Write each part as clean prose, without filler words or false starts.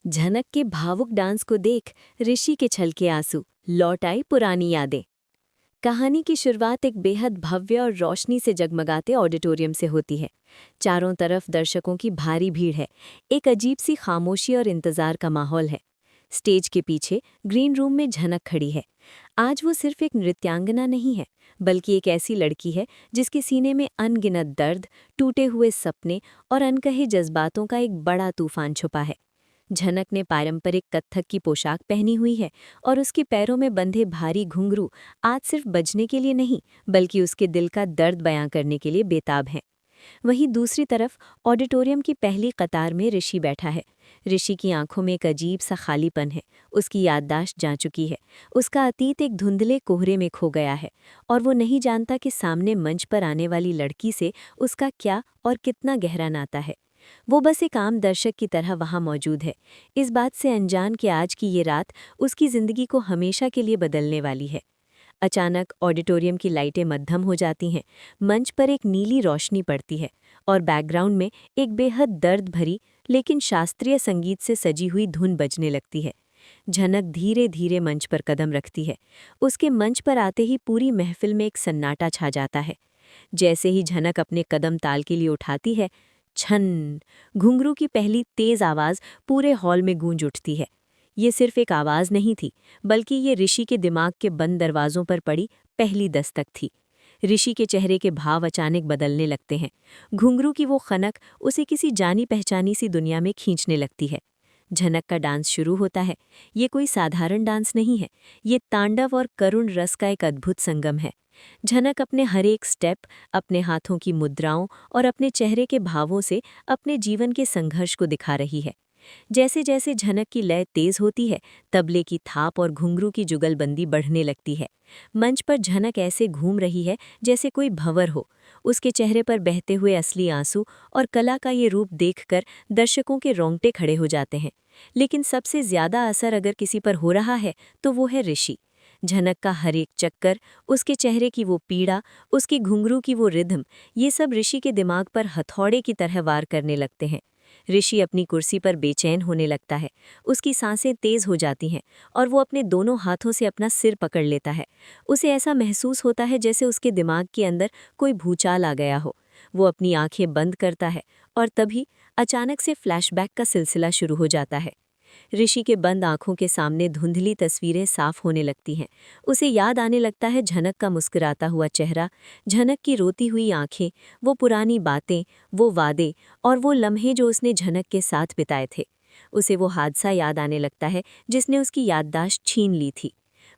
झनक के भावुक डांस को देख ऋषि के छलके आंसू, लौट आई पुरानी यादें। कहानी की शुरुआत एक बेहद भव्य और रोशनी से जगमगाते ऑडिटोरियम से होती है। चारों तरफ दर्शकों की भारी भीड़ है। एक अजीब सी खामोशी और इंतजार का माहौल है। स्टेज के पीछे ग्रीन रूम में झनक खड़ी है। आज वो सिर्फ एक नृत्यांगना नहीं है, बल्कि एक ऐसी लड़की है जिसके सीने में अनगिनत दर्द, टूटे हुए सपने और अनकहे जज्बातों का एक बड़ा तूफान छुपा है। झनक ने पारंपरिक कत्थक की पोशाक पहनी हुई है और उसके पैरों में बंधे भारी घुंघरू आज सिर्फ बजने के लिए नहीं, बल्कि उसके दिल का दर्द बयां करने के लिए बेताब हैं। वहीं दूसरी तरफ ऑडिटोरियम की पहली कतार में ऋषि बैठा है। ऋषि की आंखों में एक अजीब सा खालीपन है। उसकी याददाश्त जा चुकी है। उसका अतीत एक धुंधले कोहरे में खो गया है और वो नहीं जानता कि सामने मंच पर आने वाली लड़की से उसका क्या और कितना गहरा नाता है। वो बस एक आम दर्शक की तरह वहाँ मौजूद है, इस बात से अनजान कि आज की ये रात उसकी ज़िंदगी को हमेशा के लिए बदलने वाली है। अचानक ऑडिटोरियम की लाइटें मद्धम हो जाती हैं, मंच पर एक नीली रोशनी पड़ती है और बैकग्राउंड में एक बेहद दर्द भरी लेकिन शास्त्रीय संगीत से सजी हुई धुन बजने लगती है। झनक धीरे धीरे मंच पर कदम रखती है। उसके मंच पर आते ही पूरी महफिल में एक सन्नाटा छा जाता है। जैसे ही झनक अपने कदम ताल के लिए उठाती है, छन, घुंघरू की पहली तेज आवाज पूरे हॉल में गूंज उठती है। ये सिर्फ एक आवाज नहीं थी, बल्कि ये ऋषि के दिमाग के बंद दरवाजों पर पड़ी पहली दस्तक थी। ऋषि के चेहरे के भाव अचानक बदलने लगते हैं। घुंघरू की वो खनक उसे किसी जानी पहचानी सी दुनिया में खींचने लगती है। झनक का डांस शुरू होता है। ये कोई साधारण डांस नहीं है, ये तांडव और करुण रस का एक अद्भुत संगम है। झनक अपने हर एक स्टेप, अपने हाथों की मुद्राओं और अपने चेहरे के भावों से अपने जीवन के संघर्ष को दिखा रही है। जैसे जैसे झनक की लय तेज होती है, तबले की थाप और घुंघरू की जुगलबंदी बढ़ने लगती है। मंच पर झनक ऐसे घूम रही है जैसे कोई भंवर हो। उसके चेहरे पर बहते हुए असली आंसू और कला का ये रूप देखकर दर्शकों के रोंगटे खड़े हो जाते हैं। लेकिन सबसे ज्यादा असर अगर किसी पर हो रहा है तो वो है ऋषि। झनक का हर एक चक्कर, उसके चेहरे की वो पीड़ा, उसकी घुंघरू की वो रिधम, ये सब ऋषि के दिमाग पर हथौड़े की तरह वार करने लगते हैं। ऋषि अपनी कुर्सी पर बेचैन होने लगता है। उसकी सांसें तेज हो जाती हैं और वो अपने दोनों हाथों से अपना सिर पकड़ लेता है। उसे ऐसा महसूस होता है जैसे उसके दिमाग के अंदर कोई भूचाल आ गया हो। वो अपनी आंखें बंद करता है और तभी अचानक से फ्लैशबैक का सिलसिला शुरू हो जाता है। ऋषि के बंद आंखों के सामने धुंधली तस्वीरें साफ होने लगती हैं। उसे याद आने लगता है झनक का मुस्कुराता हुआ चेहरा, झनक की रोती हुई आंखें, वो पुरानी बातें, वो वादे और वो लम्हे जो उसने झनक के साथ बिताए थे। उसे वो हादसा याद आने लगता है जिसने उसकी याददाश्त छीन ली थी।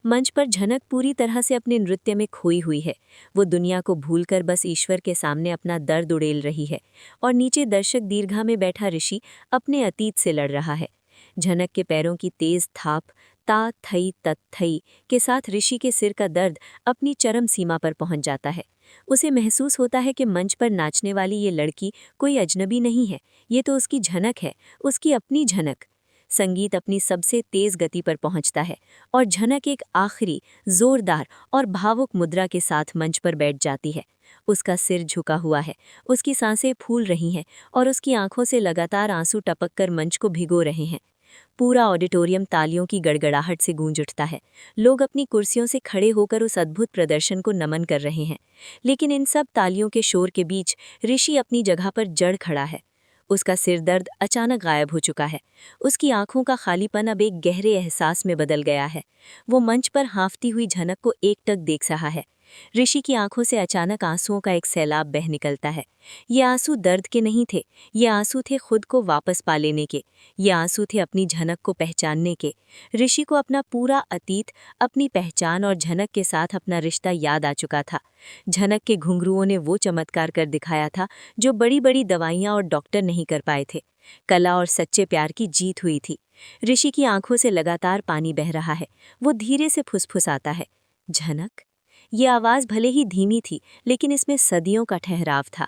मंच पर झनक पूरी तरह से अपने नृत्य में खोई हुई है। वो दुनिया को भूलकर बस ईश्वर के सामने अपना दर्द उड़ेल रही है और नीचे दर्शक दीर्घा में बैठा ऋषि अपने अतीत से लड़ रहा है। झनक के पैरों की तेज थाप, ता थई तत थई के साथ ऋषि के सिर का दर्द अपनी चरम सीमा पर पहुंच जाता है। उसे महसूस होता है कि मंच पर नाचने वाली ये लड़की कोई अजनबी नहीं है, ये तो उसकी झनक है, उसकी अपनी झनक। संगीत अपनी सबसे तेज गति पर पहुंचता है और झनक एक आखिरी, जोरदार और भावुक मुद्रा के साथ मंच पर बैठ जाती है। उसका सिर झुका हुआ है, उसकी सांसें फूल रही हैं और उसकी आंखों से लगातार आंसू टपककर मंच को भिगो रहे हैं। पूरा ऑडिटोरियम तालियों की गड़गड़ाहट से गूंज उठता है। लोग अपनी कुर्सियों से खड़े होकर उस अद्भुत प्रदर्शन को नमन कर रहे हैं। लेकिन इन सब तालियों के शोर के बीच ऋषि अपनी जगह पर जड़ खड़ा है। उसका सिर दर्द अचानक गायब हो चुका है। उसकी आंखों का खालीपन अब एक गहरे एहसास में बदल गया है। वो मंच पर हाँफती हुई झनक को एकटक देख रहा है। ऋषि की आंखों से अचानक आंसुओं का एक सैलाब बह निकलता है। ये आंसू दर्द के नहीं थे, ये आंसू थे खुद को वापस पा लेने के। ये आंसू थे अपनी झनक को पहचानने के। ऋषि को अपना पूरा अतीत, अपनी पहचान और झनक के साथ अपना रिश्ता याद आ चुका था। झनक के घुंघरुओं ने वो चमत्कार कर दिखाया था जो बड़ी बड़ी दवाइयाँ और डॉक्टर नहीं कर पाए थे। कला और सच्चे प्यार की जीत हुई थी। ऋषि की आंखों से लगातार पानी बह रहा है। वो धीरे से फुसफुसाता है, झनक। ये आवाज़ भले ही धीमी थी, लेकिन इसमें सदियों का ठहराव था।